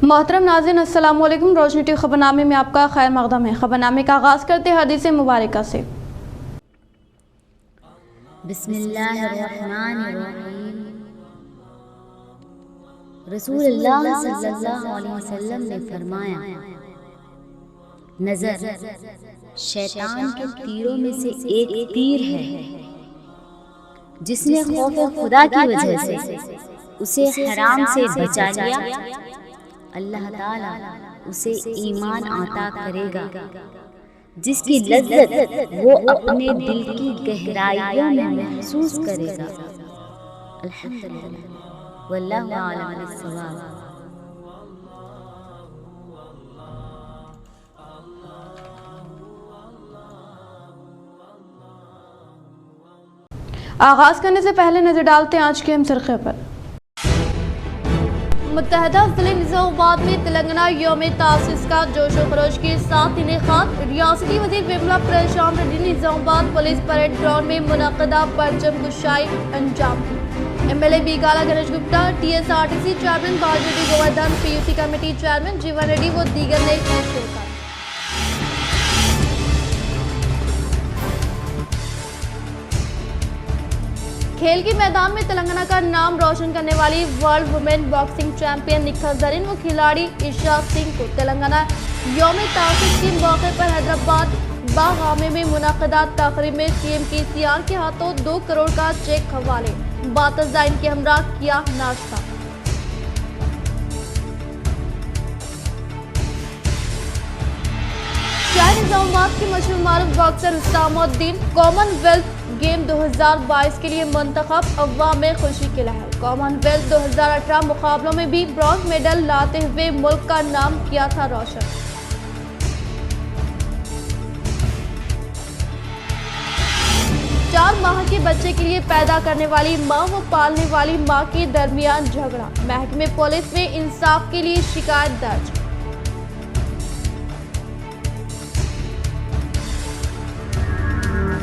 मोहतरम नाज़रीन, अस्सलाम वालेकुम। रोशनी टी खबरनामे में आपका खैर मक़दम है। खबरनामे का आगाज़ करते हैं हदीस मुबारक से। बिस्मिल्लाहिर्रहमानिर्रहीम। रसूलुल्लाह सल्लल्लाहु अलैहि वसल्लम ने फरमाया, नज़र शैतान के तीरों में से एक तीर है। जिसने खौफ खुदा की वजह से उसे हराम से बचा लिया, अल्लाह ताला उसे ईमान अता करेगा जिसकी लज्जत वो अपने दिल की गहराइयों में महसूस करेगा। अल्हम्दुलिल्लाह, वल्लाहु आलम बिस्सवाब। आगाज़ करने से पहले नजर डालते हैं आज के अहम सरख़े पर। मुत्तहदा ज़िले निज़ामाबाद में तेलंगाना यौम तासीस का जोश व खरोश के साथ इनेकाद। रियासती वज़ीर विमला प्रशांत रेड्डी ने निज़ामाबाद पुलिस परेड ग्राउंड में मुनक़दा परचम कुशाई अंजाम दी। MLA Bigala Ganesh Gupta, TSRTC chairman Balreddy Govardhan, PUC committee chairman Jeevan Reddy व दीगर ने शिरकत। खेल के मैदान में तेलंगाना का नाम रोशन करने वाली world women boxing champion Nikhat Zareen व खिलाड़ी ईशा सिंह को तेलंगाना यौम तासीस के मौके पर हैदराबाद बागामे में मुनक़दा तक़रीब में CM KCR के हाथों 2 करोड़ का चेक हवाले। बातज़ा इनके हमरा किया नाश्ता। शहर निज़ामाबाद के मशहूर मारूफ बॉक्सर हुस्सामुद्दीन कॉमनवेल्थ गेम 2022 के लिए मंतखब। अव्वाम में खुशी की लहर। कॉमनवेल्थ 2018 मुकाबलों में भी ब्रॉन्ज मेडल लाते हुए मुल्क का नाम किया था रोशन। चार माह के बच्चे के लिए पैदा करने वाली मां व पालने वाली मां के दरमियान झगड़ा। महकमे पुलिस में इंसाफ के लिए शिकायत दर्ज।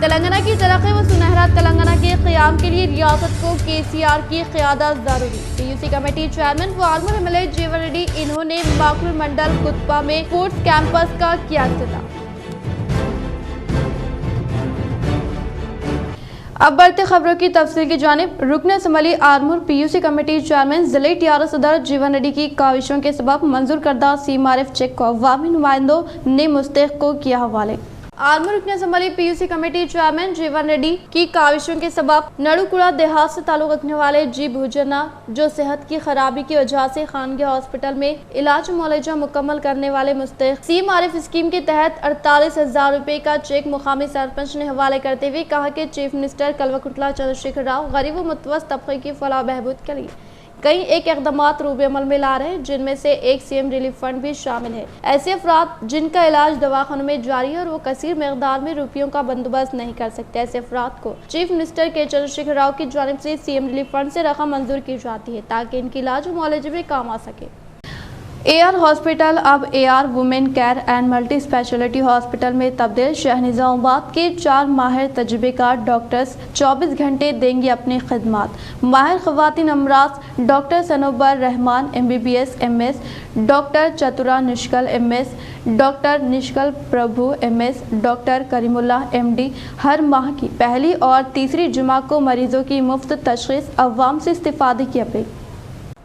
तेलंगाना की तरक्की व सुनहरा तेलंगाना के क़याम के लिए रियासत को KCR की क़यादत ज़रूरी। PUC कमेटी चेयरमैन व आर्मूर MLA जीवन रेड्डी इन्होंने माकूल मंडल कुतबा में स्पोर्ट्स कैंपस का किया इफ्तिताह। अब बढ़ते खबरों की तफसील की जानिब। रुकन assembly Armoor PUC committee chairman ज़िले TR सदर जीवन रेड्डी की काविशों के सबब मंजूर करदा CMRF चेक को अवामी नुमाइंदों ने मुस्तहक़ को किया हवाले। आर्मूर रुकन assembly PUC committee chairman Jeevan Reddy की काविशों के सबब नड़ुकुड़ा देहात से ताल्लुक़ रखने वाले जी भुजना, जो सेहत की खराबी की वजह से खानगी हॉस्पिटल में इलाज मुआलजा मुकम्मल करने वाले मुस्तहक़ CMRF स्कीम के तहत 48,000 रुपये का चेक मुकामी सरपंच ने हवाले करते हुए कहा कि चीफ मिनिस्टर कल्वकुंतला चंद्रशेखर राव गरीब व मुतवस्सित तबके की फलाह बहबूद के लिए कई एक इक़दामात रूबे अमल में ला रहे हैं, जिनमें से एक CM रिलीफ फंड भी शामिल है। ऐसे अफराद जिनका इलाज दवाखानों में जारी है और वो कसीर मकदार में रुपयों का बंदोबस्त नहीं कर सकते, ऐसे अफराद को चीफ मिनिस्टर के चंद्रशेखर राव की जानिब से CM रिलीफ फंड से रकम मंजूर की जाती है ताकि इनकी इलाज और मुआलजे में काम आ सके। AR हॉस्पिटल अब AR women care and multi speciality hospital में तब्दील। शहर निज़ामाबाद के 4 माहिर तजुर्बेकार डॉक्टर्स 24 घंटे देंगे अपनी खिदमात। माहिर ख़वातीन अमराज doctor Sanobar Rahman MBBS MS, doctor Chatura Nishkal MS, doctor Nishkal Prabhu MS, doctor Karimullah MD हर माह की पहली और तीसरी जुमा को मरीजों की मुफ्त तशख़ीस। अवाम से इस्तिफ़ादे की अपील।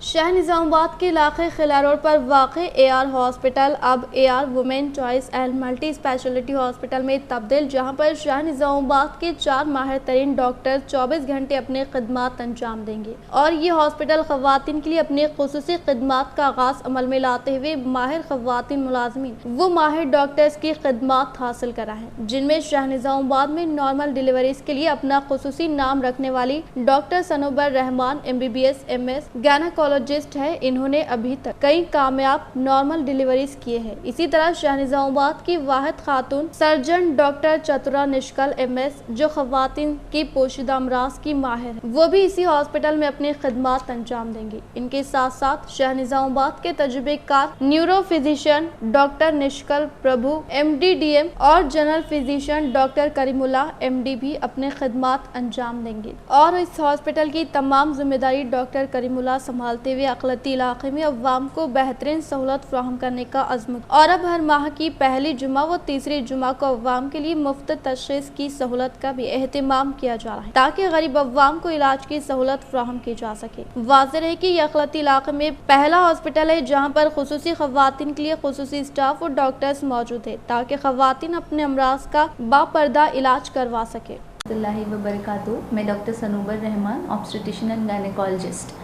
शहर निज़ामाबाद के इलाके खिला रोड पर वाक़ AR हॉस्पिटल अब AR women choice and multi speciality hospital में तब्दील, जहां पर शहर निज़ामाबाद के 4 माहिर तरीन डॉक्टर 24 घंटे अपने खिदमात अंजाम देंगे और ये हॉस्पिटल ख़वातीन के लिए अपने खुसूसी खिदमात का आगाज़ अमल में लाते हुए माहिर ख़वातीन मुलाज़मीन वो माहिर डॉक्टर्स की खिदमात हासिल कराएँ, जिनमें शहर निज़ामाबाद में नॉर्मल डिलीवरीज के लिए अपना खुसूसी नाम रखने वाली doctor Sanobar Rahman MBBS MS gynaecologist है। इन्होंने अभी तक कई कामयाब नॉर्मल डिलीवरीज किए हैं। इसी तरह शहर निज़ामाबाद की वाहिद खातून surgeon doctor Chatura Nishkal MS, जो खवातीन की पोशीदा अमराज की माहिर है, वो भी इसी हॉस्पिटल में अपनी खिदमात अंजाम देंगी। इनके साथ साथ शहर निज़ामाबाद के तजुर्बेकार न्यूरो फिजिशियन डॉक्टर निष्कल प्रभु MD/DM और general physician doctor Karimullah MD भी अपने खिदमात अंजाम देंगे और इस हॉस्पिटल की तमाम जिम्मेदारी डॉक्टर करीमुल्लाह संभाल संभालते हुए अक़लियती इलाके में अवाम को बेहतरीन सहूलत फराहम करने का अज़्म और अब हर माह की पहली जुमा व तीसरी जुमा को अवाम के लिए मुफ्त तशख़ीस की सहूलत का भी एहतमाम किया जा रहा है ताकि गरीब अवाम को इलाज की सहूलत फराहम की जा सके। वाज़ेह है कि यह अक़लियती इलाके में पहला हॉस्पिटल है जहाँ पर खुसूसी ख़वातीन के लिए खुसूसी स्टाफ और डॉक्टर्स मौजूद है ताकि ख़वातीन अपने अमराज का बापर्दा इलाज करवा सके। वबरकातुहू। मैं doctor Sanobar Rahman, obstetrician and gynaecologist.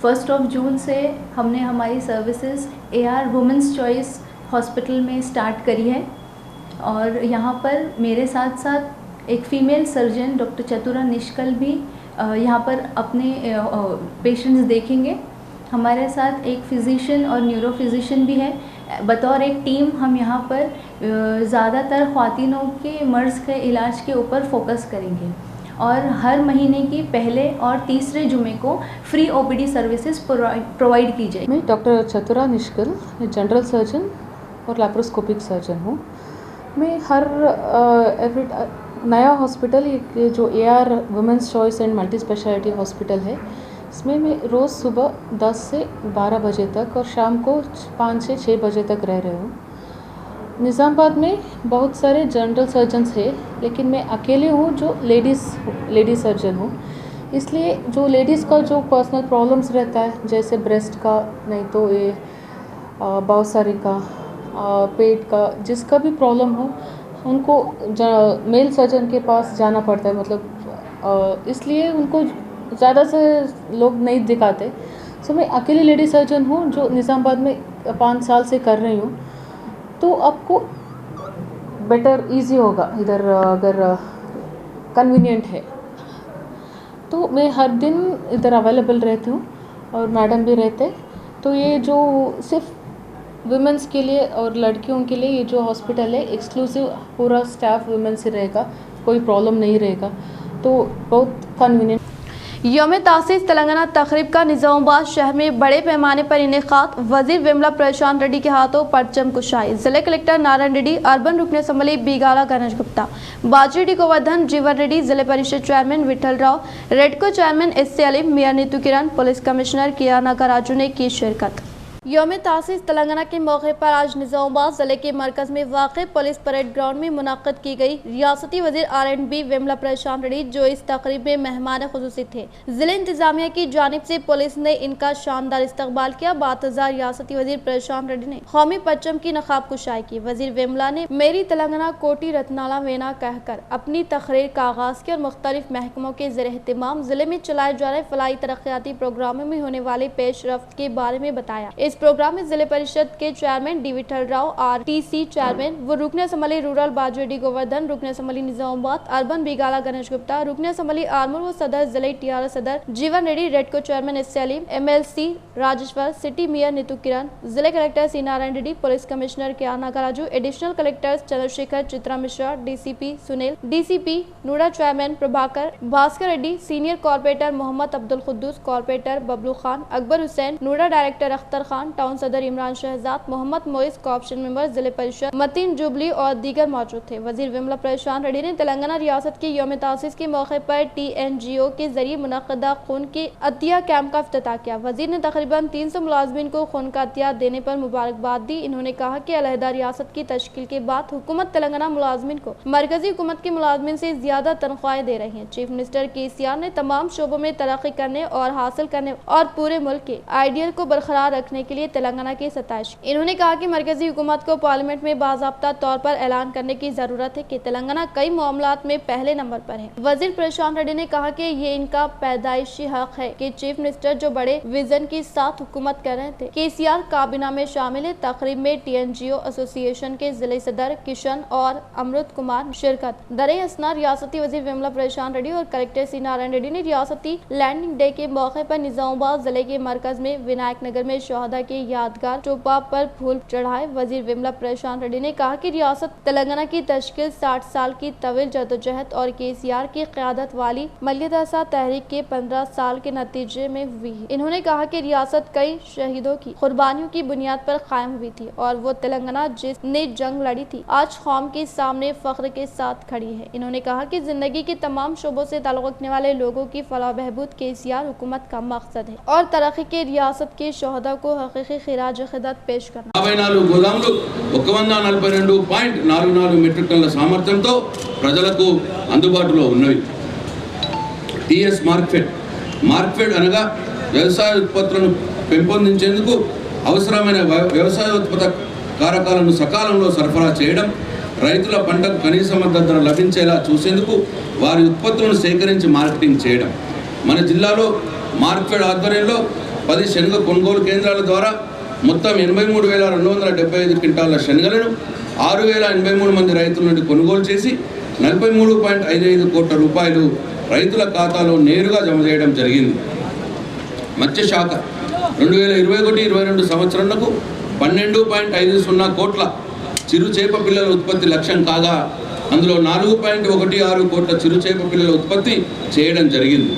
1 जून से हमने हमारी services AR women's choice hospital में स्टार्ट करी है और यहाँ पर मेरे साथ साथ एक फ़ीमेल सर्जन डॉक्टर चतुरा निष्कल भी यहाँ पर अपने पेशेंट्स देखेंगे। हमारे साथ एक फ़िज़िशियन और न्यूरो फिज़िशियन भी है। बतौर एक टीम हम यहाँ पर ज़्यादातर ख़वातीनों के मर्ज़ के इलाज के ऊपर फोकस करेंगे और हर महीने की पहले और तीसरे जुमे को फ्री OPD सर्विसेज प्रोवाइड की जाएगी। मैं डॉक्टर चतुरा निष्कल जनरल सर्जन और लैप्रोस्कोपिक सर्जन हूँ। मैं हर नया हॉस्पिटल ये जो AR women's choice and multi speciality hospital है, इसमें मैं रोज़ सुबह 10 से 12 बजे तक और शाम को 5 से 6 बजे तक रह रही हूँ। निज़ामाबाद में बहुत सारे जनरल सर्जन्स हैं, लेकिन मैं अकेले हूँ जो लेडी सर्जन हूँ। इसलिए जो लेडीज़ का जो पर्सनल प्रॉब्लम्स रहता है, जैसे ब्रेस्ट का, नहीं तो ये बाउसारी का, पेट का, जिसका भी प्रॉब्लम हो उनको मेल सर्जन के पास जाना पड़ता है। मतलब इसलिए उनको ज़्यादा से लोग नहीं दिखाते। सो मैं अकेली लेडी सर्जन हूँ जो निज़ामाबाद में 5 साल से कर रही हूँ। तो आपको बेटर इजी होगा इधर अगर कन्वीनियंट है तो मैं हर दिन इधर अवेलेबल रहती हूँ और मैडम भी रहते। तो ये जो सिर्फ वुमेंस के लिए और लड़कियों के लिए ये जो हॉस्पिटल है एक्सक्लूसिव, पूरा स्टाफ वुमेन से रहेगा, कोई प्रॉब्लम नहीं रहेगा, तो बहुत कन्वीनियंट। यौम तासीस तेलंगाना तकरीब का निज़ामाबाद शहर में बड़े पैमाने पर इनेकाद। वजीर विमला प्रशांत रेड्डी के हाथों परचम कुशाई। जिले कलेक्टर नारायण रेड्डी, अर्बन रुकन असम्बली बीगाला गणेश गुप्ता, बाजीडी गोवर्धन, जीवन रेड्डी, जिले परिषद chairman Vithal Rao, REDCO chairman SC Aleem, mayor Neetu Kiran, police commissioner Kiyana Karaju ने की शिरकत। यौम तासीस तेलंगाना के मौके पर आज निज़ामाबाद ज़िले के मरकज़ में वाक़ पुलिस परेड ग्राउंड में मुनक़्क़द की गई। रियासती वज़ीर R&B विमला प्रशांत रेड्डी जो इस तक़रीब में मेहमान ख़ुसूसी थे। ज़िले इंतज़ामिया की जानिब से पुलिस ने इनका शानदार इस्तक़बाल किया। बातज़ार रियासती वज़ीर प्रशांत रेड्डी ने कौमी परचम की नक़ाब कुशाई की। वज़ीर विमला ने मेरी तेलंगाना कोटी रत्नाला वेना कहकर अपनी तकरीर का आगाज़ किया और मुख्तलिफ महकमों के ज़ेर एहतमाम ज़िले में चलाए जा रहे फलाही तरक्याती प्रोग्रामों में होने वाले पेशरफ्त के बारे में बताया। इस प्रोग्राम में जिले परिषद के chairman D Vithal Rao, RTC chairman व रुकन असम्बली रूरल बाजीडी गोवर्धन, रुकन असम्बली निज़ामाबाद अर्बन बीगाला गणेश गुप्ता, रुकन असम्बली आरमूर व सदर जिले TRS सदर Jeevan Reddy, REDCO chairman SC Aleem, MLC Rajeshwar, city mayor Neetu Kiran, जिले collector C Narayan Reddy, police commissioner Kiyana Karaju, additional collectors Chandrashekar, Chitra Mishra, DCP Sunil, DCP NUDA chairman Prabhakar, Bhaskar Reddy, senior corporator Mohammad Abdul खुद्दूस, corporator Bablu Khan, Akbar Hussain, NUDA director Akhtar Khan, town सदर इमरान शहजाद, मोहम्मद मोइस, कॉर्पोरेशन मेंबर, जिले परिषद मतीन जुबली और दीगर मौजूद थे। वजीर विमला प्रशांत रेड्डी ने तेलंगाना रियासत के यौम तासीस के मौके पर TNGO के जरिए मुनक़्क़दा खून के अतिया कैंप का इफ्तिताह किया। वजीर ने तकरीबन 300 मुलाजमीन को खून का अतिया देने पर मुबारकबाद दी। इन्होंने कहा कि अलहदा रियासत की तश्कील के बाद हुकूमत तेलंगाना मुलाजमीन को मरकजी हुकूमत के मुलाजमीन से ज्यादा तनख्वाहें दे रही है। चीफ मिनिस्टर KCR ने तमाम शोबों में तरक्की करने और हासिल करने और पूरे मुल्क के आइडियल को बरकरार रखने के लिए तेलंगाना की सताइश। इन्होंने कहा कि मरकजी हुकूमत को पार्लियामेंट में बाज़ाब्ता तौर पर ऐलान करने की जरूरत है कि तेलंगाना कई मामलात में पहले नंबर पर है। वजीर प्रशांत रेड्डी ने कहा कि ये इनका पैदाइशी हक है कि चीफ मिनिस्टर जो बड़े विजन के साथ हुकूमत कर रहे थे। KCR काबीना में शामिल है। तकरीब में TNGO एसोसिएशन के जिले सदर किशन और अमृत कुमार शिरकत। दरे असना रियासती वजीर विमला प्रशांत रेड्डी और कलेक्टर C नारायण रेड्डी ने रियासती लैंडिंग डे के मौके पर निजामाबाद जिले के मरकज में विनायक नगर में शहदा شہدا کے یادگار چوپا پر پھول چڑھائے۔ وزیر وملا پرشانت ریڈی نے کہا کہ ریاست تلنگانہ کی تشکیل 60 سال کی طویل جدوجہد اور KCR کی قیادت والی ملیدسا تحریک کے 15 سال کے نتیجے میں ہوئی ہے۔ انہوں نے کہا کہ ریاست کئی شہیدوں کی قربانیوں کی بنیاد پر قائم ہوئی تھی اور وہ تلنگانہ جس نے جنگ لڑی تھی آج قوم کے سامنے فخر کے ساتھ کھڑی ہے۔ انہوں نے کہا کہ زندگی کے تمام شعبوں سے تعلق رکھنے والے لوگوں کی فلاح و بہبود KCR حکومت کا مقصد ہے اور ترقی کے ریاست کے شہداء کو حقیقی خراج عقیدت پیش کرنا۔ 54 గోదాములు 142.44 మెట్రిక్ టన్నుల సామర్థ్యంతో ప్రజలకు అందుబాటులో ఉన్నవి. టిఎస్ మార్క్ఫెడ్ అనగా వ్యవసాయ ఉత్పత్తులను పెంపొందించేందుకు అవసరమైన వ్యవసాయ ఉత్పత్త కారకాలను సకాలంలో సరఫరా చేయడం, రైతుల పంటకు కనీస మద్దతు ధర లభించేలా చూసేందుకు వారి ఉత్పత్తులను సేకరించి మార్కెటింగ్ చేయడం. మన జిల్లాలో మార్క్ఫెడ్ ఆధ్వర్యంలో 10 శనగ కొనుగోలు కేంద్రాల ద్వారా మొత్తం 83,275 క్వింటాల శనగలను 6,083 మంది రైతుల నుండి కొనుగోలు చేసి 43.55 కోట్ల రూపాయలు రైతుల ఖాతాలో నేరుగా జమ చేయడం జరిగింది. మత్స్యశాఖ 2021-22 సంవత్సరంలో 12.50 కోట్ల చిరు చేప పిల్లల ఉత్పత్తి లక్ష్యం కాగా అందులో 4.16 కోట్ల చిరు చేప పిల్లల ఉత్పత్తి చేయడం జరిగింది.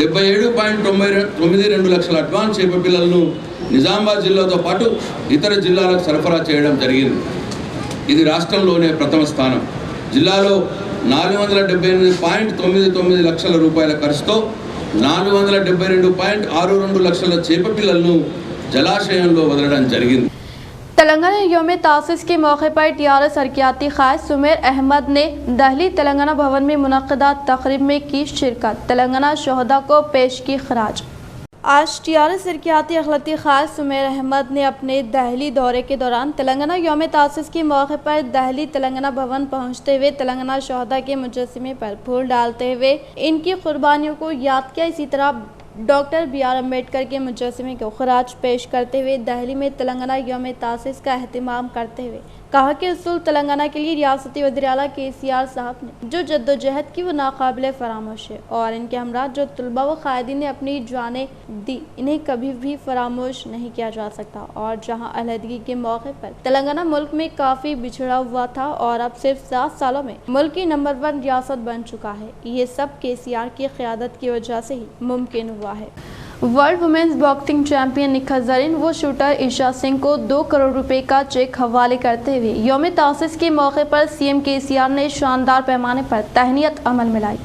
77.92 లక్షల అడ్వాన్స్ చేప పిల్లలను నిజామాబాద్ జిల్లాతో పాటు ఇతర జిల్లాలకు సరఫరా చేయడం జరిగింది. ఇది రాష్ట్రంలోనే ప్రథమ స్థానం. జిల్లాలో 478.99 లక్షల రూపాయల ఖర్చుతో 472.62 లక్షల చేప పిల్లలను జలాశయంలో వదలడం జరిగింది. تلنگانہ یوم تاسیس کے موقع پر TRS حرکیاتی قائد سمیر احمد نے دہلی تلنگانہ بھون میں منعقدہ تقریب میں کی شرکت. تلنگانہ شہداء کو پیش کی خراج. آج TRS حرکیاتی اقلیتی قائد سمیر احمد نے اپنے دہلی دورے کے دوران تلنگانہ یوم تاسیس کے موقع پر دہلی تلنگانہ بھون پہنچتے ہوئے تلنگانہ شہداء کے مجسمے پر پھول ڈالتے ہوئے ان کی قربانیوں کو یاد کیا. اسی طرح ڈاکٹر BR امبیڈکر کے مجسمے کو خراج پیش کرتے ہوئے دہلی میں تلنگانہ یوم تاسیس کا اہتمام کرتے ہوئے کہا کہ اصول تلنگانہ کے لیے ریاستی وزیر اعلیٰ KCR صاحب نے جو جدوجہد کی وہ ناقابل فراموش ہے اور ان کے ہمراہ جو طلباء و قائدین نے اپنی جانیں دی انہیں کبھی بھی فراموش نہیں کیا جا سکتا. اور جہاں علیحدگی کے موقع پر تلنگانہ ملک میں کافی بچھڑا ہوا تھا اور اب صرف 7 سالوں میں ملک کی نمبر 1 ریاست بن چکا ہے. یہ سب KCR کی قیادت کی وجہ سے ہی ممکن ہوا ہے. World women's boxing champion Nikhat Zareen و شوٹر عشا سنگھ کو 2 کروڑ روپے کا چیک حوالے کرتے ہوئے یوم تاسیس کے موقع پر CM KCR نے شاندار پیمانے پر تہنیت عمل میں لائی.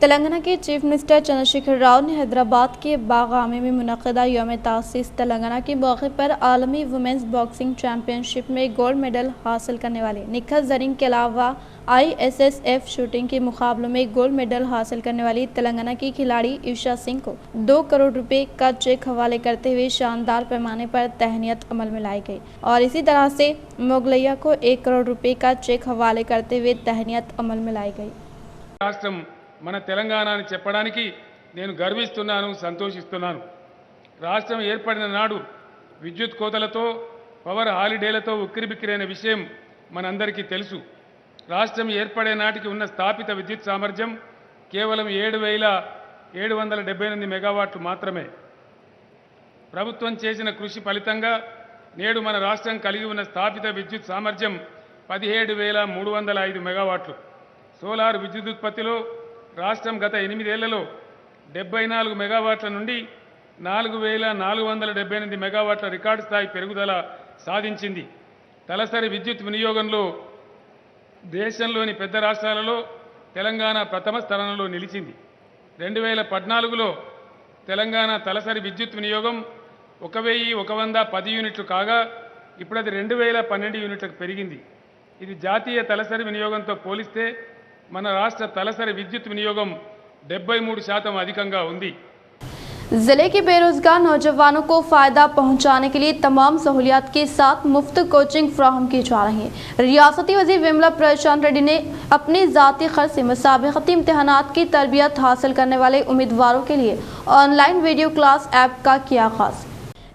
تلنگانہ کے چیف منسٹر چندر شیکھر راؤ نے حیدرآباد کے باغامے میں منعقدہ یوم تاسیس تلنگانہ کے موقع پر عالمی وومنز باکسنگ چیمپئن شپ میں گولڈ میڈل حاصل کرنے والے نکھت زرین کے علاوہ ISSF شوٹنگ کے مقابلوں میں گولڈ میڈل حاصل کرنے والی تلنگانہ کی کھلاڑی عشا سنگھ کو 2 کروڑ روپے کا چیک حوالے کرتے ہوئے شاندار پیمانے پر تہنیت عمل میں لائی گئی. اور اسی طرح سے موغلیہ کو 1 کروڑ روپے کا چیک حوالے کرتے ہوئے تہنیت عمل میں لائی گئی. మన తెలంగాణ అని చెప్పడానికి నేను గర్విస్తున్నాను, సంతోషిస్తున్నాను. రాష్ట్రం ఏర్పడిన నాడు విద్యుత్ కోతలతో పవర్ హాలిడేలతో ఉక్కిరిబిక్కిరైన విషయం మనందరికీ తెలుసు. రాష్ట్రం ఏర్పడే నాటికి ఉన్న స్థాపిత విద్యుత్ సామర్థ్యం కేవలం 7,778 మెగావాట్లు మాత్రమే. ప్రభుత్వం చేసిన కృషి ఫలితంగా నేడు మన రాష్ట్రం కలిగి ఉన్న స్థాపిత విద్యుత్ సామర్థ్యం 17,305 మెగావాట్లు. సోలార్ విద్యుత్ ఉత్పత్తిలో రాష్ట్రం గత 8 ఏళ్లలో 74 మెగావాట్ల నుండి 4,478 మెగావాట్ల రికార్డు స్థాయి పెరుగుదల సాధించింది. తలసరి విద్యుత్ వినియోగంలో దేశంలోని పెద్ద రాష్ట్రాలలో తెలంగాణ ప్రథమ స్థానంలో నిలిచింది. 2014లో తెలంగాణ తలసరి విద్యుత్ వినియోగం 1,110 యూనిట్లు కాగా ఇప్పుడు అది 2,012 యూనిట్లకు పెరిగింది. ఇది జాతీయ తలసరి వినియోగంతో పోలిస్తే మన రాష్ట్ర తలసరి విద్యుత్ వినియోగం 73% అధికంగా ఉంది. ضلع کے بے روزگار نوجوانوں کو فائدہ پہنچانے کے لیے تمام سہولیات کے ساتھ مفت کوچنگ فراہم کی جا رہی ہے. ریاستی وزیر وملا پرشانت ریڈی نے اپنے ذاتی خرچ سے مسابقتی امتحانات کی تربیت حاصل کرنے والے امیدواروں کے لیے on line video class app کا کیا آغاز.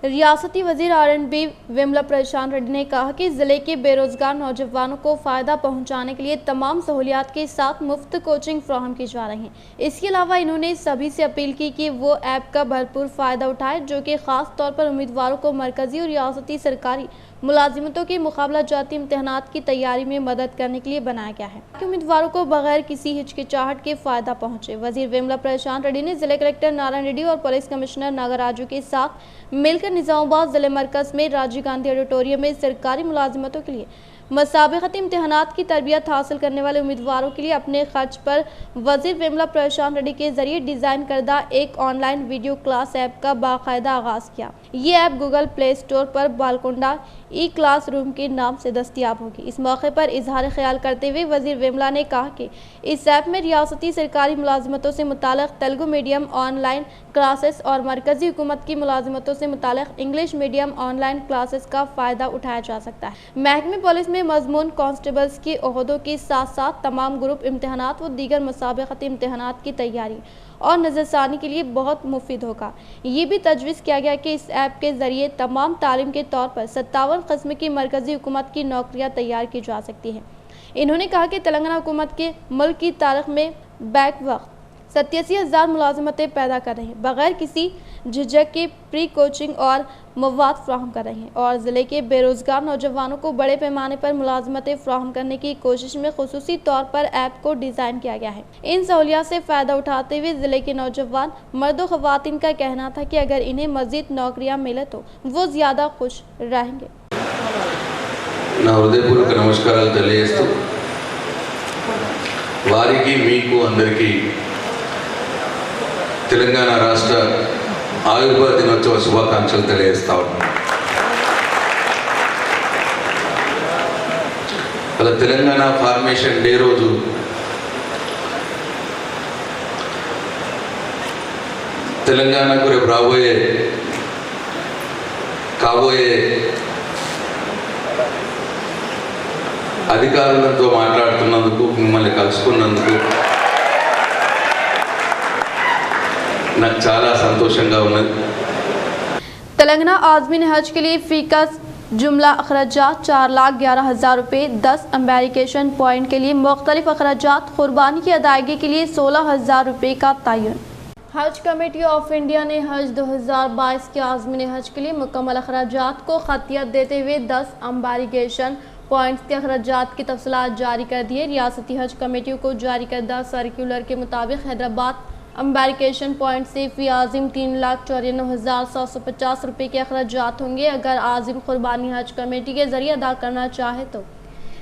ریاستی وزیر R&B وملا پرشانت ریڈی نے کہا کہ ضلع کے بے روزگار نوجوانوں کو فائدہ پہنچانے کے لیے تمام سہولیات کے ساتھ مفت کوچنگ فراہم کی جا رہی ہے۔ اس کے علاوہ انہوں نے سبھی سے اپیل کی کہ وہ ایپ کا بھرپور فائدہ اٹھائے جو کہ خاص طور پر امیدواروں کو مرکزی اور ریاستی سرکاری ملازمتوں کے مقابلہ جاتی امتحانات کی تیاری میں مدد کرنے کے لیے بنایا گیا ہے کہ امیدواروں کو بغیر کسی ہچکچاہٹ کے فائدہ پہنچے۔ وزیر وملا پرشانت ریڈی نے ضلع کلکٹر نارائن ریڈی اور پولیس کمشنر ناگراجو کے ساتھ مل کر نظام آباد ضلع مرکز میں راجیو گاندھی آڈیٹوریم میں سرکاری ملازمتوں کے لیے مسابقتی امتحانات کی تربیت حاصل کرنے والے امیدواروں کے لیے اپنے خرچ پر وزیر وملا پرشانت ریڈی کے ذریعے ڈیزائن کردہ ایک on line video class app کا باقاعدہ آغاز کیا۔ یہ ایپ گوگل پلے اسٹور پر بالکنڈا ای کلاس روم کے نام سے دستیاب ہوگی۔ اس موقع پر اظہار خیال کرتے ہوئے وزیر وملا نے کہا کہ اس ایپ میں ریاستی سرکاری ملازمتوں سے متعلق Telugu medium on line classes اور مرکزی حکومت کی ملازمتوں سے متعلق English medium on line classes کا فائدہ اٹھایا جا سکتا ہے۔ محکمہ پولیس میں مضمون کانسٹیبلز کے عہدوں کے ساتھ ساتھ تمام گروپ امتحانات و دیگر مسابقتی امتحانات کی تیاری اور نظر ثانی کے لیے بہت مفید ہوگا۔ یہ بھی تجویز کیا گیا کہ اس ایپ کے ذریعے تمام تعلیم کے طور پر 57 قسم کی مرکزی حکومت کی نوکریاں تیار کی جا سکتی ہیں۔ انہوں نے کہا کہ تلنگانہ حکومت کے ملک کی تاریخ میں بیک وقت 87,000 ملازمتیں پیدا کر رہے ہیں، بغیر کسی جھجک کے پری کوچنگ اور مواد فراہم کر رہے ہیں اور ضلع کے بے روزگار نوجوانوں کو بڑے پیمانے پر ملازمتیں فراہم کرنے کی کوشش میں خصوصی طور پر ایپ کو ڈیزائن کیا گیا ہے۔ ان سہولیات سے فائدہ اٹھاتے ہوئے ضلع کے نوجوان مرد و خواتین کا کہنا تھا کہ اگر انہیں مزید نوکریاں ملے تو وہ زیادہ خوش رہیں گے۔ నా హృదయపూర్వక నమస్కారాలు తెలియజేస్తూ వారికి మీకు అందరికీ తెలంగాణ రాష్ట్ర ఆవిర్భావ దినోత్సవ శుభాకాంక్షలు తెలియజేస్తా ఉన్నాను। అలా తెలంగాణ ఫార్మేషన్ డే రోజు తెలంగాణకు రేపు కాబోయే అధికారులతో మాట్లాడుతున్నందుకు, మిమ్మల్ని కలుసుకున్నందుకు నాకు చాలా సంతోషంగా ఉన్నది। تلنگانہ عازمین حج کے لیے فی کس جملہ اخراجات 4,11,000 روپے، 10 امبیریکیشن پوائنٹ کے لیے مختلف اخراجات، قربانی کی ادائیگی کے لیے 16,000 روپے کا تعین۔ حج کمیٹی آف انڈیا نے حج 2022 کے عازمین حج کے لیے مکمل اخراجات کو خطیت دیتے ہوئے 10 امبیریکیشن پوائنٹس کے اخراجات کی تفصیلات جاری کر دیے۔ ریاستی حج کمیٹیوں کو جاری کردہ سرکولر کے مطابق حیدرآباد امبیریکیشن پوائنٹ سے فی عازم 3,94,750 روپے کے اخراجات ہوں گے۔ اگر عازم قربانی حج کمیٹی کے ذریعے ادا کرنا چاہے تو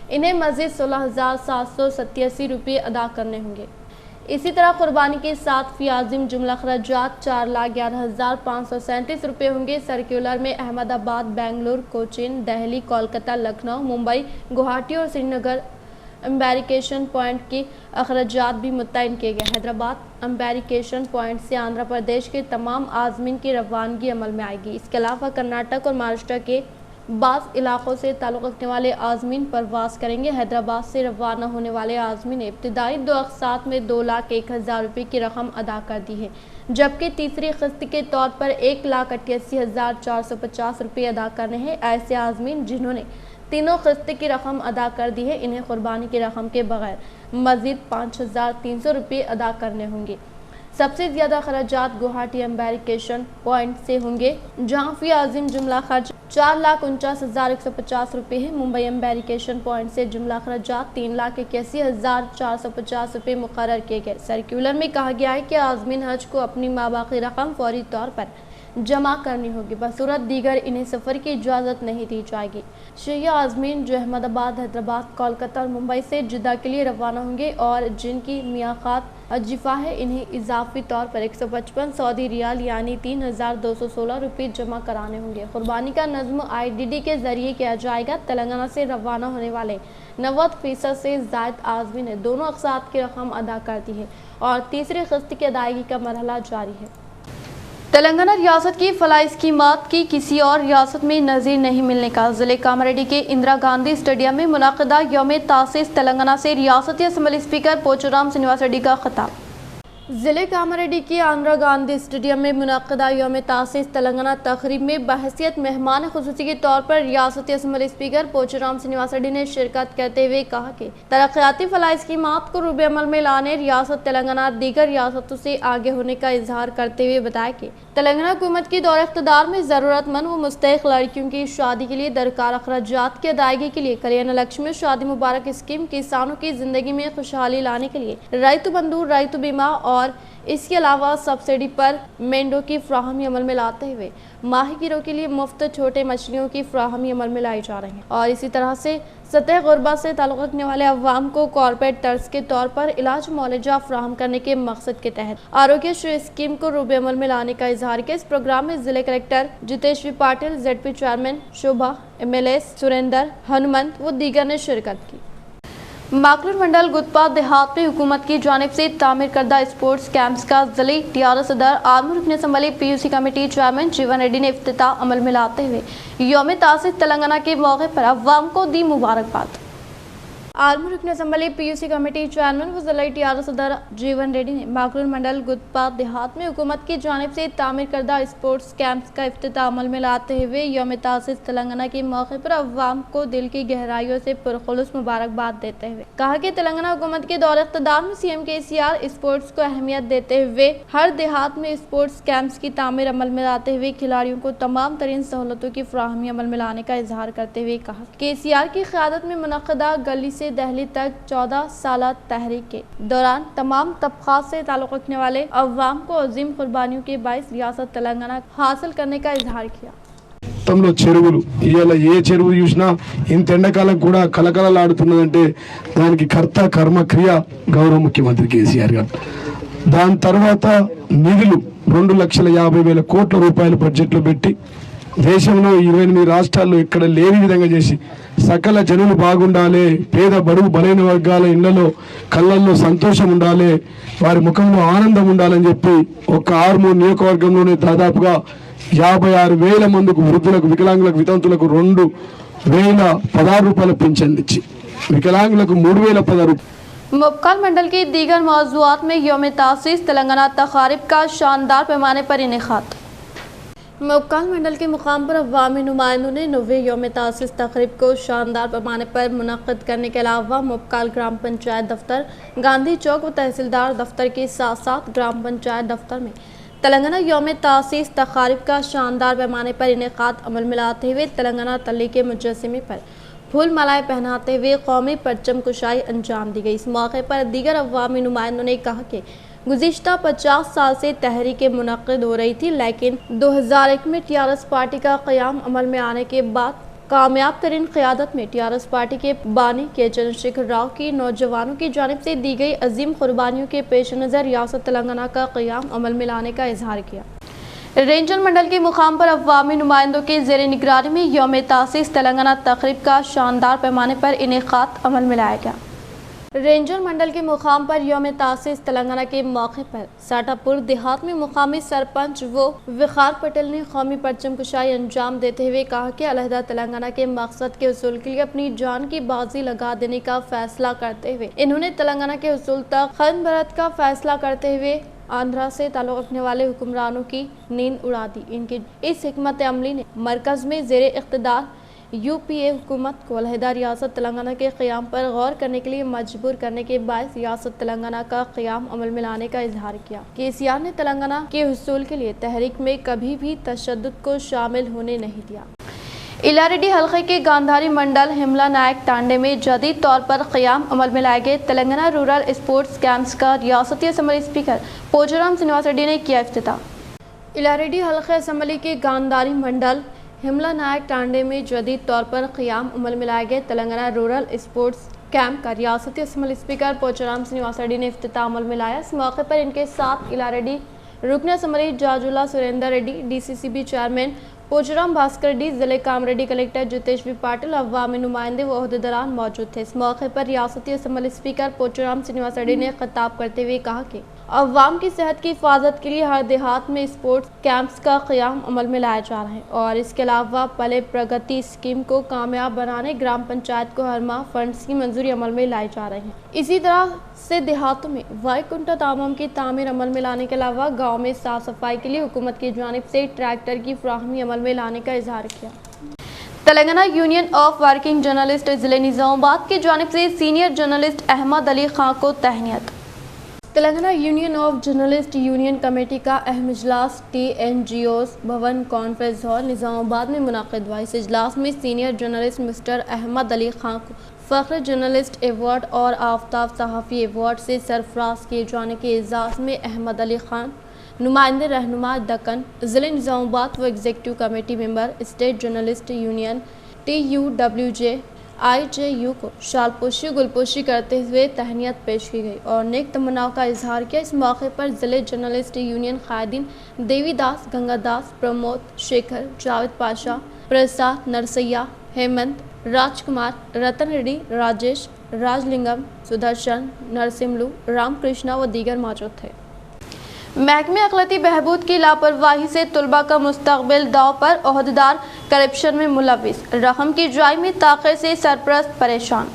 انہیں مزید 16,787 روپے ادا کرنے ہوں گے۔ اسی طرح قربانی کے ساتھ فی عازم جملہ اخراجات 4,11,537 روپے ہوں گے۔ سرکولر میں احمد آباد، بنگلور، کوچین، دہلی، کولکتہ، لکھنؤ، ممبئی، گوہاٹی اور سری نگر امبیریکیشن پوائنٹ کے اخراجات بھی متعین کیے گئے۔ حیدرآباد امبیریکیشن پوائنٹ سے آندھرا پردیش کے تمام عازمین کی روانگی عمل میں آئے گی۔ اس کے علاوہ کرناٹک اور مہاراشٹر کے بعض علاقوں سے تعلق رکھنے والے عازمین پرواز کریں گے۔ حیدرآباد سے روانہ ہونے والے عازمین نے ابتدائی 2 اقساط میں 2,01,000 روپے کی رقم ادا کر دی ہے، جبکہ تیسری قسط کے طور پر 1,88,450 روپے ادا کرنے ہیں۔ ایسے عازمین جنہوں نے تینوں قسط کی رقم ادا کر دی ہے، انہیں قربانی کی رقم کے بغیر مزید 5,300 روپے ادا کرنے ہوں گے۔ سب سے زیادہ اخراجات گوہاٹی امبیریکیشن پوائنٹ سے ہوں گے، جہاں فی عازم جملہ خرچ 4,49,150 روپے ہے۔ ممبئی امبیریکیشن پوائنٹ سے جملہ اخراجات 3,81,450 روپے مقرر کیے گئے۔ سرکولر میں کہا گیا ہے کہ عازمین حج کو اپنی ماباقی رقم فوری طور پر جمع کرنی ہوگی، بصورت دیگر انہیں سفر کی اجازت نہیں دی جائے گی۔ شیعہ عازمین جو احمد آباد، حیدرآباد، کولکتہ اور ممبئی سے جدہ کے لیے روانہ ہوں گے اور جن کی میقات جفا ہے، انہیں اضافی طور پر 155 سعودی ریال یعنی 3,216 روپے جمع کرانے ہوں گے۔ قربانی کا نظم IDD کے ذریعے کیا جائے گا۔ تلنگانہ سے روانہ ہونے والے 90% سے زائد عازمین نے دونوں اقساط کی رقم ادا کر دی ہے اور تیسری قسط کی ادائیگی کا مرحلہ جاری ہے۔ تلنگانہ ریاست کی فلاحی اسکیمات کی کسی اور ریاست میں نظیر نہیں ملنے کا ضلع کاماریڈی کے اندرا گاندھی اسٹیڈیم میں منعقدہ یوم تاسیس تلنگانہ سے ریاستی اسمبلی اسپیکر پوچورام سرینواس ریڈی کا خطاب۔ ضلع کاماریڈی کی آندرا گاندھی اسٹیڈیم میں منعقدہ یوم تاسیس تلنگانہ تقریب میں بحیثیت مہمان خصوصی کے طور پر ریاستی اسمبلی اسپیکر پوچرام سرینواس ریڈی نے شرکت کرتے ہوئے کہا کہ ترقیاتی فلاح اسکیمات کو روب عمل میں لانے ریاست تلنگانہ دیگر ریاستوں سے آگے ہونے کا اظہار کرتے ہوئے بتایا کہ تلنگانہ حکومت کی دور اقتدار میں ضرورت مند و مستحق لڑکیوں کی شادی کے لیے درکار اخراجات کی ادائیگی کے لیے کلیانہ لکشمی شادی مبارک اسکیم کسانوں کی زندگی میں خوشحالی لانے کے لیے ریتو بندھو ریتو بیمہ اور اس کے علاوہ سبسڈی پر مینڈوں کی فراہمی عمل میں لاتے ہوئے ماہی گیروں کے لیے مفت چھوٹے مچھلیوں کی فراہمی عمل میں لائی جا رہی ہے اور اسی طرح سے سطح غربت سے تعلق رکھنے والے عوام کو کارپوریٹ طرز کے طور پر علاج معالجہ فراہم کرنے کے مقصد کے تحت آروگیہ شری اسکیم کو روب عمل میں لانے کا اظہار کیا۔ اس پروگرام میں ضلع collector Jiteshwari Patil, Z P chairman Shobha, MLA Surender Hanmanth و دیگر نے شرکت کی۔ ماکلور منڈل گتپا دیہات میں حکومت کی جانب سے تعمیر کردہ اسپورٹس کیمپس کا ضلعی TR صدر آرمور رکن اسمبلی PUC کمیٹی چیئرمین جیون ریڈی نے افتتاح عمل میں لاتے ہوئے یوم تاسیس تلنگانہ کے موقع پر عوام کو دی مبارکباد۔ آرمور رکن اسمبلی PUC کمیٹی چیئرمین و ضلعی TR صدر جیون ریڈی نے ماکلور منڈل گتپا دیہات میں حکومت کی جانب سے تعمیر کردہ اسپورٹس کیمپس کا افتتاح عمل میں لاتے ہوئے یوم تاسیس تلنگانہ کے موقع پر عوام کو دل کی گہرائیوں سے پرخلوص مبارکباد دیتے ہوئے کہا کہ تلنگانہ حکومت کے دور اقتدار میں CM KCR اسپورٹس کو اہمیت دیتے ہوئے ہر دیہات میں اسپورٹس کیمپس کی تعمیر عمل میں لاتے ہوئے کھلاڑیوں کو تمام ترین سہولتوں کی فراہمی عمل میں لانے کا اظہار کرتے ہوئے کہا کہ KCR کی قیادت میں منعقدہ گلی سے دہلی تک 14 سالہ تحریک کے دوران تمام طبقات سے تعلق رکھنے والے عوام کو عظیم قربانیوں کے باعث ریاست تلنگانہ حاصل کرنے کا اظہار کیا۔ తమలో చెరువులు ఇవాళ ఏ చెరువు చూసినా ఇంత ఎండాకాలం కూడా కలకలలాడుతున్నదంటే దానికి కర్త కర్మ క్రియ గౌరవ ముఖ్యమంత్రి కేసీఆర్ గారు। దాని తర్వాత నిధులు 2,50,000 కోట్ల రూపాయల బడ్జెట్లో పెట్టి దేశంలో 28 రాష్ట్రాల్లో ఇక్కడ లేని విధంగా చేసి సకల జనులు బాగుండాలి, పేద బడుగు బలైన వర్గాల ఇళ్లలో కళ్ళల్లో సంతోషం ఉండాలి, వారి ముఖంలో ఆనందం ఉండాలని చెప్పి ఒక ఆర్మూర్ నియోజకవర్గంలోనే దాదాపుగా 56,000 మందికి వృద్ధులకు, వికలాంగులకు, వితంతులకు 2,016 రూపాయల పింఛన్ ఇచ్చి వికలాంగులకు 3,016 రూపాయలు। मुबकाल मंडल की दीगर मौज़ूआत में यौम तासीस तेलंगाना तक़ारिब का शानदार पैमाने पर इनेकाद। मुबकाल मंडल के मुकाम पर अवामी नुमाइंदों ने 9वें यौम तासीस तक़रीब को शानदार पैमाने पर मुनक़्क़िद करने के अलावा मुबकाल ग्राम पंचायत दफ्तर, गांधी चौक व तहसीलदार दफ्तर के साथ साथ ग्राम पंचायत दफ्तर में तेलंगाना यौम तासीस तक़ारिब का शानदार पैमाने पर इनेकाद अमल में लाते हुए तेलंगाना तल्ली के मुजस्समे पर फूल मालाएं पहनाते हुए कौमी परचम कुशाई अंजाम दी गई। इस मौके पर दीगर अवामी नुमाइंदों ने कहा कि गुज़िश्ता 50 साल से तहरीकें मुनक़्क़िद हो रही थी, लेकिन 2001 में TRS पार्टी का क़याम अमल में आने के बाद कामयाब तरीन क़यादत में TRS पार्टी के बानी के चंद्रशेखर राव की नौजवानों की जानिब से दी गई अजीम कुर्बानियों के पेश नज़र रियासत तेलंगाना का क़याम अमल में लाने का इजहार किया। रेंजर मंडल के मुकाम पर अवामी नुमाइंदों के ज़ेर निगरानी में यौम तासीस तेलंगाना तक़रीब का शानदार पैमाने पर इनेकाद अमल में लाया गया। रेंजर मंडल के मुकाम पर यौम तासीस तेलंगाना के मौके पर साटापुर देहात में मुकामी सरपंच वो विखार पटेल ने कौमी परचम कुशाई अंजाम देते हुए कहा कि अलहदा तेलंगाना के मकसद के उसूल के लिए अपनी जान की बाजी लगा देने का फैसला करते हुए इन्होंने तेलंगाना के उसूल तक खन बरत का फैसला करते हुए आंध्रा से ताल्लुक़ रखने वाले हुक्मरानों की नींद उड़ा दी। इनकी इस हिकमत अमली ने मरकज़ में ज़ेर इक़्तिदार UPA हुकूमत को अलहदा रियासत तेलंगाना के क़याम पर गौर करने के लिए मजबूर करने के बायस रियासत तेलंगाना का क़याम अमल में लाने का इजहार किया। KCR ने तेलंगाना के हुसूल के लिए तहरीक में कभी भी तशद्दुद को शामिल होने नहीं दिया। इलारेडी हल्के के गांधारी मंडल हिमला नायक टांडे में जदीद तौर पर क़याम अमल में लाए गए तेलंगाना रूरल स्पोर्ट्स कैंप्स का रियासती असम्बली स्पीकर पोचुराम श्रीनिवास रेड्डी ने किया इफ्तिताह। इलारेडी हल्के असम्बली के गांधारी मंडल हिमला नायक टांडे में जदीद तौर पर क़याम अमल में लाए गए तेलंगाना रूरल स्पोर्ट्स कैंप का रियासती असम्बली स्पीकर पोचुराम श्रीनिवास रेड्डी ने इफ्तिताह अमल में लाया। इस मौके पर इनके साथ इलारेडी रुकन assembly Jajula Surender Reddy, DCCB chairman Pocharam Bhaskar D, जिले कामरेड्डी कलेक्टर जितेश वी पाटिल, अवामी नुमाइंदे व ओहदेदारान मौजूद थे। इस मौके पर रियासती असम्बली स्पीकर पोचुराम श्रीनिवास रेड्डी ने खिताब करते हुए कहा कि अवाम की सेहत की हिफाजत के लिए हर देहात में स्पोर्ट्स कैंप्स का क़याम अमल में लाया जा रहा है और इसके अलावा पले प्रगति स्कीम को कामयाब बनाने ग्राम पंचायत को हर माह फंड्स की मंजूरी अमल में लाई जा रही है। इसी तरह से देहातों में वाईकुंठ तामम की तामीर अमल में लाने के अलावा गाँव में साफ सफाई के लिए हुकूमत की जानिब से ट्रैक्टर की फराहमी अमल में लाने का इजहार किया। Telangana union of working journalist जिले निजामाबाद की जानिब से सीनियर जर्नलिस्ट अहमद अली खां को तहनीत। Telangana union of journalist union committee का अहम इजलास TNGOs भवन कॉन्फ्रेंस हॉल निजामाबाद में मुनाकिद हुआ। इस इजलास में senior journalist mister Ahmed Ali Khan को फ़ख्र जर्नलिस्ट एवार्ड और आफ्ताब सहाफ़ी एवार्ड से सरफराज किए जाने के एजाज़ में अहमद अली खान नुमाइंदे रहनुमा दक्कन ज़िले निजामाबाद व executive committee member state journalist union TUWJ IJU को शालपोशी गुलपोशी करते हुए तहनीत पेश की गई और नेक तमन्नाओं का इजहार किया। इस मौके पर ज़िले जर्नलिस्ट यूनियन कायदीन देवीदास, गंगादास, प्रमोद, शेखर, जावेद पाशा, प्रसाद, नरसैया, हेमंत, राजकुमार, रतन रेड्डी, राजेश, राजलिंगम, सुदर्शन, नरसिम्लू, रामकृष्णा व दीगर मौजूद थे। महकमे अखलाती बहबूद की लापरवाही से तुलबा का मुस्तकबिल दाव पर, ओहदेदार करप्शन में मुलविस, रकम की जाई में ताख़िर से सरपरस्त परेशान।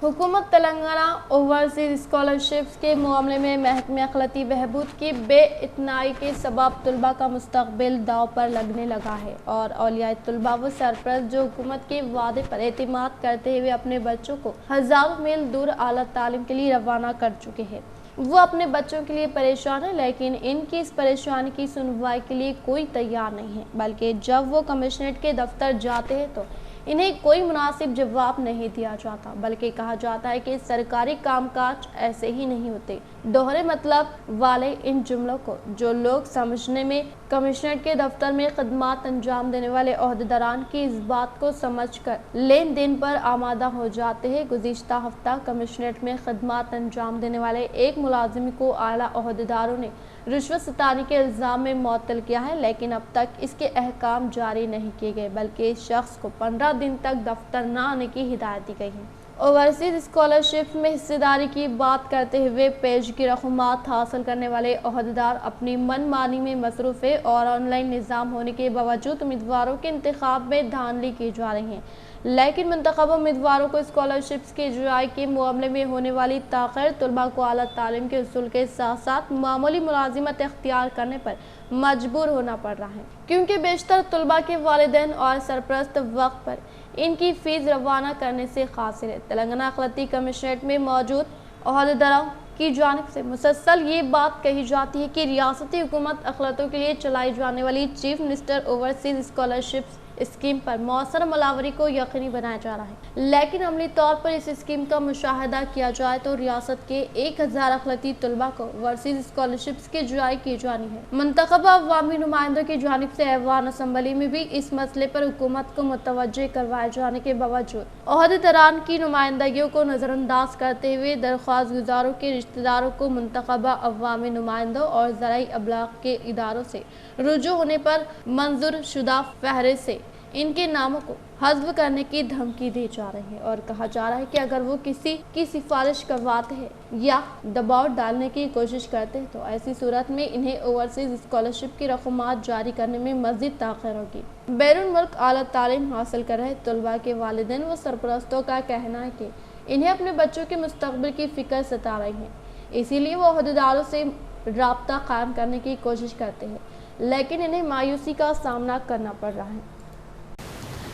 हुकूमत तेलंगाना ओवरसीज स्कॉलरशिप्स के मामले में महकमे अखलाती बहबूद की बेइतनाई के सबब तुलबा का मुस्तकबिल दाव पर लगने लगा है और औलियाए तुलबा व सरपरस्त जो हुकूमत के वादे पर एतमाद करते हुए अपने बच्चों को हज़ारों मील दूर आला तालीम के लिए रवाना कर चुके हैं, वो अपने बच्चों के लिए परेशान है, लेकिन इनकी इस परेशानी की सुनवाई के लिए कोई तैयार नहीं है। बल्कि जब वो कमिश्नरेट के दफ्तर जाते हैं तो इन्हें कोई मुनासिब जवाब नहीं दिया जाता, बल्कि कहा जाता है कि सरकारी कामकाज ऐसे ही नहीं होते। दोहरे मतलब वाले इन जुमलों को जो लोग समझने में कमिश्नरेट के दफ्तर में खदमात अंजाम देने वाले ओहदेदारान की इस बात को समझकर लेन देन पर आमादा हो जाते हैं। गुज़िश्ता हफ्ता कमिश्नरेट में खदमात अंजाम देने वाले एक मुलाजिम को आला ओहदेदारों ने रिश्वत सतानी के इल्ज़ाम में मुअत्तल किया है, लेकिन अब तक इसके अहकाम जारी नहीं किए गए, बल्कि इस शख्स को 15 दिन तक दफ्तर न आने की हिदायत दी गई है। ओवरसीज स्कॉलरशिप में हिस्सेदारी की बात करते हुए पेशगी रकूमात हासिल करने वाले ओहदेदार अपनी मनमानी में मसरूफ़ है और ऑनलाइन निज़ाम होने के बावजूद उम्मीदवारों के इंतखाब में धांधली की जा रही है, लेकिन मुंतखब उम्मीदवारों को स्कॉलरशिप्स के इजराए के मामले में होने वाली ताख़ीर तुलबा को आला तालीम के उसूल के साथ साथ मामूली मुलाजिमत इख्तियार करने पर मजबूर होना पड़ रहा है, क्योंकि बेशतर तुलबा के वालिदैन और सरपरस्त वक्त पर इनकी फ़ीस रवाना करने से कासिर है। तेलंगाना अखलाती कमिश्नरेट में मौजूद ओहदेदारों की जानिब से मुसलसल ये बात कही जाती है कि रियासती हुकूमत अखलातों के लिए चलाई जाने वाली chief minister overseas scholarship scheme पर मौसर मलावरी को यकीनी बनाया जा रहा है, लेकिन अमली तौर पर इस स्कीम का मुशाहिदा किया जाए तो रियासत के 1000 अखलाती तलबा को ओवरसीज स्कॉलरशिप्स की जारी की जानी है। मुंतखबा अवामी नुमाइंदों की जानिब से ऐवान असम्बली में भी इस मसले पर हुकूमत को मुतवज्जे करवाए जाने के बावजूद ओहदेदारान की नुमाइंदगियों को नज़रअंदाज करते हुए दरख्वास्त गुजारों के रिश्तेदारों को मुंतखबा अवामी नुमाइंदों और ज़राई अबलाग के इदारों से रुजू होने पर मंजूर शुदा फहरिस्त से इनके नामों को हज़्फ करने की धमकी दी जा रही है और कहा जा रहा है कि अगर वो किसी की सिफारिश करवाते हैं या दबाव डालने की कोशिश करते हैं तो ऐसी सूरत में इन्हें ओवरसीज स्कॉलरशिप की रकूमात जारी करने में मज़ीद ताख़ीर होगी। बैरून मुल्क आला तालीम हासिल कर रहे तलबा के वालिदैन व सरपरस्तों का कहना है कि इन्हें अपने बच्चों के मुस्तक़बिल की फ़िक्र सता रही है, इसीलिए वो ओहदेदारों से राब्ता कायम करने की कोशिश करते हैं, लेकिन इन्हें मायूसी का सामना करना पड़ रहा है।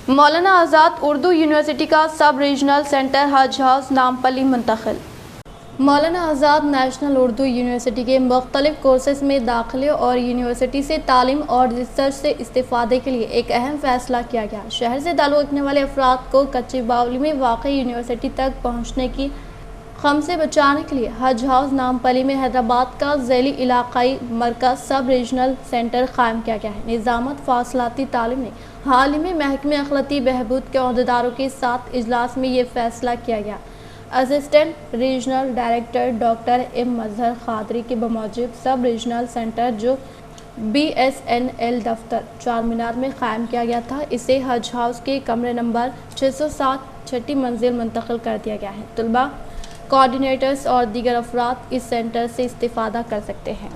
मौलाना आज़ाद उर्दू यूनिवर्सिटी का सब रीजनल सेंटर हज हाउस नामपल्ली मुंतकिल। मौलाना आज़ाद नेशनल उर्दू यूनिवर्सिटी के मुख्तलिफ कोर्सेज में दाखिले और यूनिवर्सिटी से तालीम और रिसर्च से इस्तेफादे के लिए एक अहम फैसला किया गया। शहर से ताल्लुक़ रखने वाले अफराद को कच्ची बावली में वाक़ई यूनिवर्सिटी तक पहुँचने की खम से बचाने के लिए हज हाउस नामपल्ली में हैदराबाद का ज़ैली इलाकाई मरकज़ सब रीजनल सेंटर कायम किया गया है। निज़ामत फासलाती तालीम ने हाल ही में महकमे अखलाती बहबूद के ओहदेदारों के साथ इजलास में ये फैसला किया गया। Assistant regional director doctor M Mazhar Qadri के बमौजूद सब रीजनल सेंटर जो BSNL دفتر چار مینار میں قائم کیا گیا تھا. اسے حج ہاؤس کے کمرے نمبر 607 چھٹی منزل منتقل کر دیا گیا ہے. طلباء، کوآرڈینیٹرز اور دیگر افراد اس سینٹر سے استفادہ کر سکتے ہیں.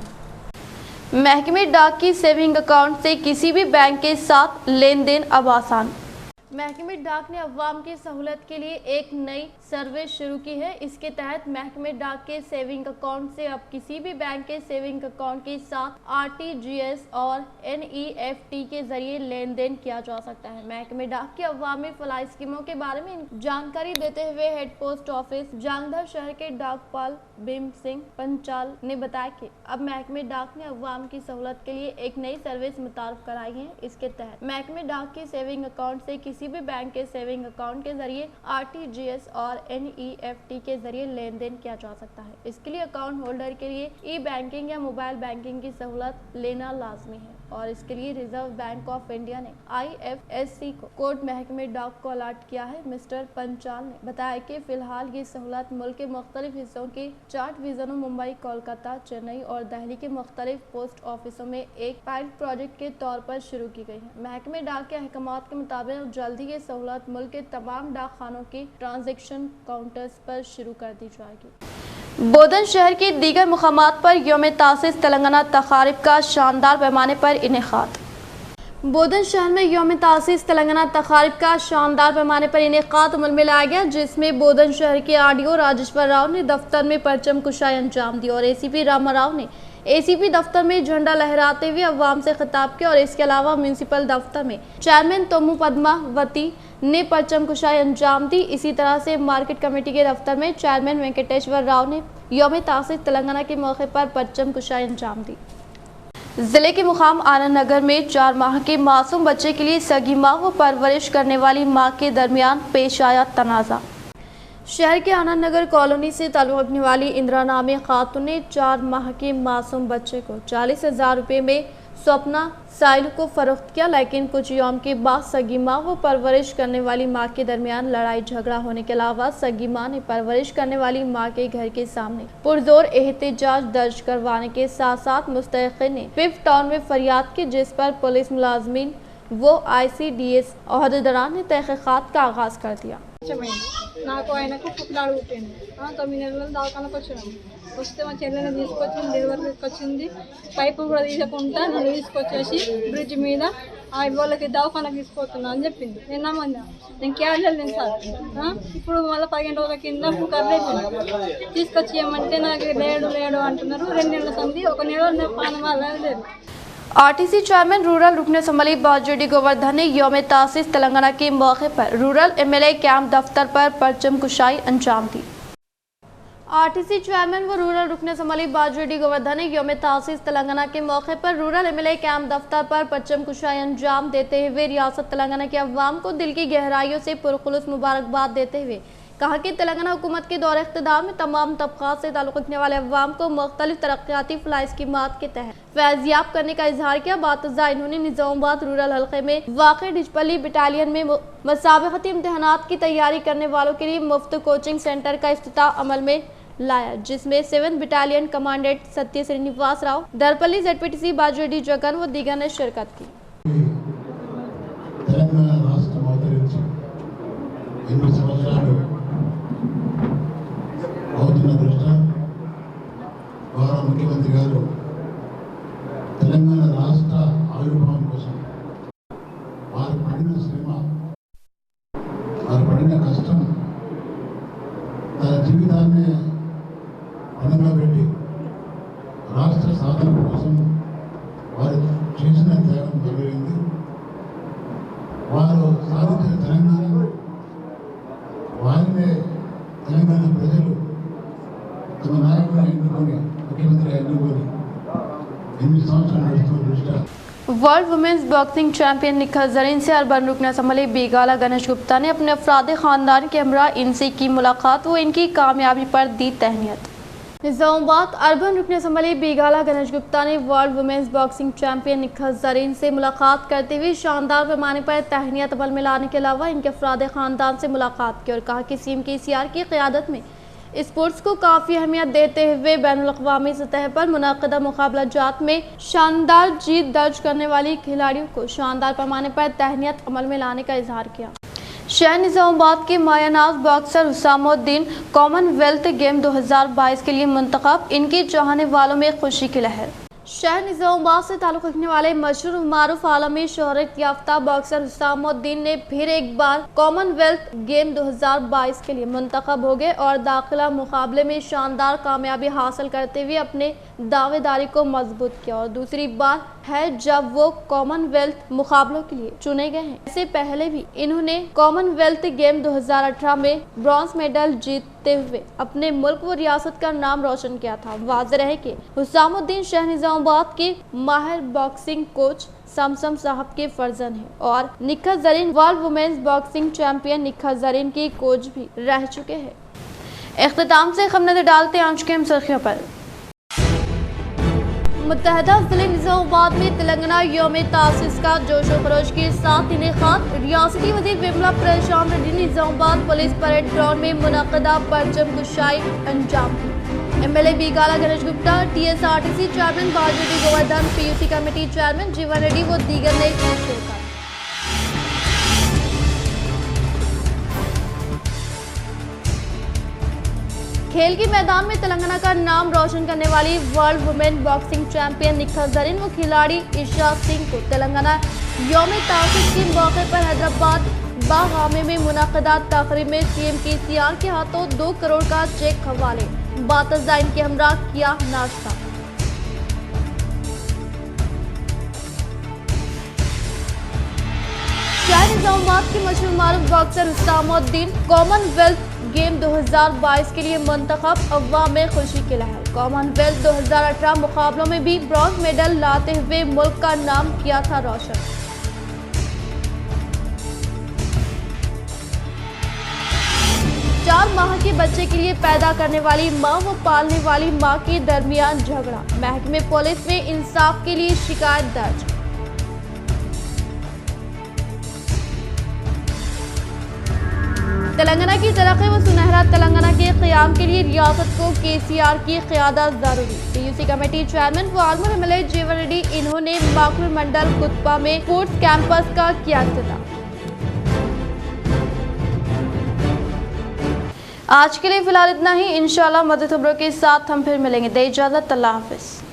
محکمہ ڈاک کی سیونگ اکاؤنٹ سے کسی بھی بینک کے ساتھ لین دین اب آسان. محکمہ ڈاک نے عوام کی سہولت کے لیے ایک نئی سروس شروع کی ہے. اس کے تحت محکمہ ڈاک کے سیونگ اکاؤنٹ سے اب کسی بھی بینک کے سیونگ اکاؤنٹ کے ساتھ RTGS اور NEFT کے ذریعے لین دین کیا جا سکتا ہے. محکمہ ڈاک کی عوامی فلاحی اسکیموں کے بارے میں جانکاری دیتے ہوئے ہیڈ پوسٹ آفس جانگدھر شہر کے ڈاکپال بھیم سنگھ پنچال نے بتایا کہ اب محکمہ ڈاک نے عوام کی سہولت کے لیے ایک نئی سروس متعارف کرائی ہے. اس کے تحت محکمہ ڈاک کے سیونگ اکاؤنٹ سے کسی بھی بینک کے سیونگ اکاؤنٹ کے ذریعے RTGS اور NEFT کے ذریعے لین دین کیا جا سکتا ہے. اس کے لیے اکاؤنٹ ہولڈر کے لیے ای بینکنگ یا موبائل بینکنگ کی سہولت لینا لازمی ہے اور اس کے لیے ریزرو بینک آف انڈیا نے IFSC کو کوڈ محکمہ ڈاک کو الاٹ کیا ہے. مسٹر پنچال نے بتایا کہ فی الحال یہ سہولت ملک کے مختلف حصوں کے 4 ڈویژنوں ممبئی، کولکاتہ، چنئی اور دہلی کے مختلف پوسٹ آفسوں میں ایک پائلٹ پروجیکٹ کے طور پر شروع کی گئی ہے. محکمہ ڈاک کے احکامات کے مطابق جلد ہی یہ سہولت ملک کے تمام ڈاک خانوں کے ٹرانزیکشن کاؤنٹرز پر شروع کر دی جائے گی. بودن شہر کے دیگر مقامات پر یوم تاسیس تلنگانہ تقاریب کا شاندار پیمانے پر انعقاد. بودن شہر میں یوم تاسیس تلنگانہ تقاریب کا شاندار پیمانے پر انعقاد عمل میں لایا گیا، جس میں بودن شہر کے RDO راجیشور راؤ نے دفتر میں پرچم کشائی انجام دی اور ACP راما راؤ نے ACP دفتر میں جھنڈا لہراتے ہوئے عوام سے خطاب کیا. اور اس کے علاوہ میونسپل دفتر میں چیئرمین تومو پدما وتی نے پرچم کشائی انجام دی. اسی طرح سے مارکیٹ کمیٹی کے دفتر میں چیئرمین وینکٹیشور راؤ نے یوم تاسیس تلنگانہ کے موقع پر پرچم کشائی انجام دی. ضلع کے مقام آنند نگر میں 4 ماہ کے معصوم بچے کے لیے سگی ماں و پرورش کرنے والی ماں کے درمیان پیش آیا تنازع. شہر کے آنند نگر کالونی سے تعلق رکھنے والی اندرا نامی خاتون نے 4 ماہ کے معصوم بچے کو 40,000 روپے میں سوپنا سائل کو فروخت کیا، لیکن کچھ یوم کے بعد سگی ماں و پرورش کرنے والی ماں کے درمیان لڑائی جھگڑا ہونے کے علاوہ سگی ماں نے پرورش کرنے والی ماں کے گھر کے سامنے پرزور احتجاج درج کروانے کے ساتھ ساتھ مستحق نے 5 ٹاؤن میں فریاد کی، جس پر پولیس ملازمین وہ ICDS عہدیداران نے تحقیقات کا آغاز کر دیا. నాకు ఆయనకు పుట్లాడు పుట్టింది 9 నెలల దాకానికి వచ్చినాము. వస్తే మా చెల్లెని తీసుకొచ్చి డెలివరీ వచ్చింది. పైపు కూడా తీయకుండా నన్ను తీసుకొచ్చేసి బ్రిడ్జ్ మీద వాళ్ళకి దవాఖానకు తీసుకొస్తున్నా అని చెప్పింది. నేను నమ్మన్నా, నేను క్యాష్ వెళ్ళింది సార్. ఇప్పుడు మళ్ళీ 15 రోజుల కింద కర్లేదు తీసుకొచ్చి ఏమంటే నాకు లేడు అంటున్నారు. 2 నెలల సంది 1 నెల పానం అలా లేదు. RTC چیئرمین رورل رکن اسمبلی باجوڈی گوردھن نے یوم تاسیس تلنگانہ کے موقع پر رورل MLA کیمپ دفتر پر پرچم کشائی انجام دی. RTC چیئرمین و رورل رکن اسمبلی باجوڈی گوردھن نے یوم تاسیس تلنگانہ کے موقع پر رورل MLA کیمپ دفتر پر پرچم کشائی انجام دیتے ہوئے ریاست تلنگانہ کے عوام کو دل کی گہرائیوں سے پرخلوص مبارکباد دیتے ہوئے کہا کہ تلنگانہ حکومت کے دور اقتدار میں تمام طبقات سے تعلق رکھنے والے عوام کو مختلف ترقیاتی فلاحی اسکیمات کے تحت فیضیاب کرنے کا اظہار کیا. بات ازاں انہوں نے نظام آباد رورل حلقے میں واقع ڈچپلی بٹالین میں مسابقتی امتحانات کی تیاری کرنے والوں کے لیے مفت کوچنگ سینٹر کا افتتاح عمل میں لایا، جس میں 7 بٹالین کمانڈنٹ ستیہ سرینیواس راؤ، درپلی ZPTC باجوڈی جگن و دیگر نے شرکت کی. అవుతున్న దృష్ట్యా గౌరవ ముఖ్యమంత్రి గారు తెలంగాణ రాష్ట్ర ఆవిర్భావం కోసం వారు పడిన శ్రమ, వారు పడిన కష్టం, తన జీవితాన్ని పణంగా పెట్టి రాష్ట్ర సాధన కోసం వారు చేసిన త్యాగం జరిగింది. వారు సాధించిన తెలంగాణ వారినే తెలంగాణ ప్రజలు తమ నాయకులను ఎన్నుకొని ముఖ్యమంత్రిగా ఎన్నుకొని 8 సంవత్సరాలు నడుస్తున్న దృష్ట్యా world women's boxing champion Nikhat Zareen سے اربن رکن اسمبلی بیگالہ گنیش گپتا نے اپنے افراد خاندان کے ہمراہ ان سے کی ملاقات و ان کی کامیابی پر دی تہنیت. نظام آباد اربن رکن اسمبلی بیگالہ گنیش گپتا نے world women's boxing champion Nikhat Zareen سے ملاقات کرتے ہوئے شاندار پیمانے پر تہنیت عمل میں لانے کے علاوہ ان کے افراد خاندان سے ملاقات کی اور کہا کہ CM KCR کی قیادت میں स्पोर्ट्स को काफ़ी अहमियत देते हुए बैनुल-अक़वामी सतह पर मुनक़दा मुक़ाबलाजात में शानदार जीत दर्ज करने वाली खिलाड़ियों को शानदार पैमाने पर तहनीत अमल में लाने का इजहार किया। शहर निज़ामाबाद के मायानाज बॉक्सर हुसामुद्दीन कॉमनवेल्थ गेम 2022 के लिए मुंतखब, इनके चाहने वालों में खुशी की लहर। शहर निज़ामाबाद से ताल्लुक़ रखने वाले मशहूर मारूफ आलमी शोहरत याफ्ता बॉक्सर हुसामुद्दीन ने फिर एक बार कॉमनवेल्थ गेम 2022 के लिए मुंतखब हो गए और दाखिला मुकाबले में शानदार कामयाबी हासिल करते हुए अपने दावेदारी को मजबूत किया और दूसरी बार है जब वो कॉमनवेल्थ मुकाबलों के लिए चुने गए हैं। इससे पहले भी इन्होंने कॉमनवेल्थ गेम 2018 में ब्रॉन्ज मेडल जीतते हुए अपने मुल्क व रियासत का नाम रोशन किया था। वाज़ेह रहे कि हुसामुद्दीन शहर निज़ामाबाद के माहिर बॉक्सिंग कोच समसम साहब के फर्जंद हैं और Nikhat Zareen world women's boxing champion Nikhat Zareen की कोच भी रह चुके हैं। इख्तिताम से हम नजर डालते हैं आज के हम सुर्खियों पर। मुत्तहदा ज़िले निज़ामाबाद में तेलंगाना यौम तासीस का जोशो खरोश के साथ इनेकाद। रियासती वज़ीर विमला प्रशांत रेड्डी ने निज़ामाबाद पुलिस परेड ग्राउंड में मुनक़दा परचम कुशाई अंजाम दी। MLA Bigala Ganesh Gupta, TSRTC chairman Bajireddy Govardhan, PUC committee chairman Jeevan Reddy व दीगर ने शिरकत। खेल के मैदान में तेलंगाना का नाम रोशन करने वाली world women boxing champion Nikhat Zareen व खिलाड़ी ईशा सिंह को तेलंगाना यौम तासीस के मौके पर हैदराबाद बागामे में मुनक़दा तक़रीब में CM KCR के हाथों 2 करोड़ का चेक हवाले। बातज़ा इनके हमरा किया नाश्ता। शहर निज़ामाबाद के मशहूर मारूफ बॉक्सर हुसामुद्दीन कॉमनवेल्थ गेम 2022 के लिए मुंतखब, अवाम में खुशी की लहर। कॉमनवेल्थ 2018 मुकाबलों में भी ब्रॉन्ज मेडल लाते हुए मुल्क का नाम किया था रोशन। 4 माह के बच्चे के लिए पैदा करने वाली मां व पालने वाली मां के दरमियान झगड़ा, महकमे पुलिस में इंसाफ के लिए शिकायत दर्ज। तेलंगाना की तरक्की व सुनहरा तेलंगाना के क़याम के लिए रियासत को KCR की क़यादत ज़रूरी। PUC कमेटी चेयरमैन व आलमर MLA जीवन रेड्डी, इन्होंने माकुर मंडल कुतबा में स्पोर्ट्स कैंपस का किया इफ्तिताह। आज के लिए फिलहाल इतना ही। इंशाअल्लाह मज़ीद खबरों के साथ हम फिर मिलेंगे। दे इजाज़त, अल्लाह हाफ़िज़।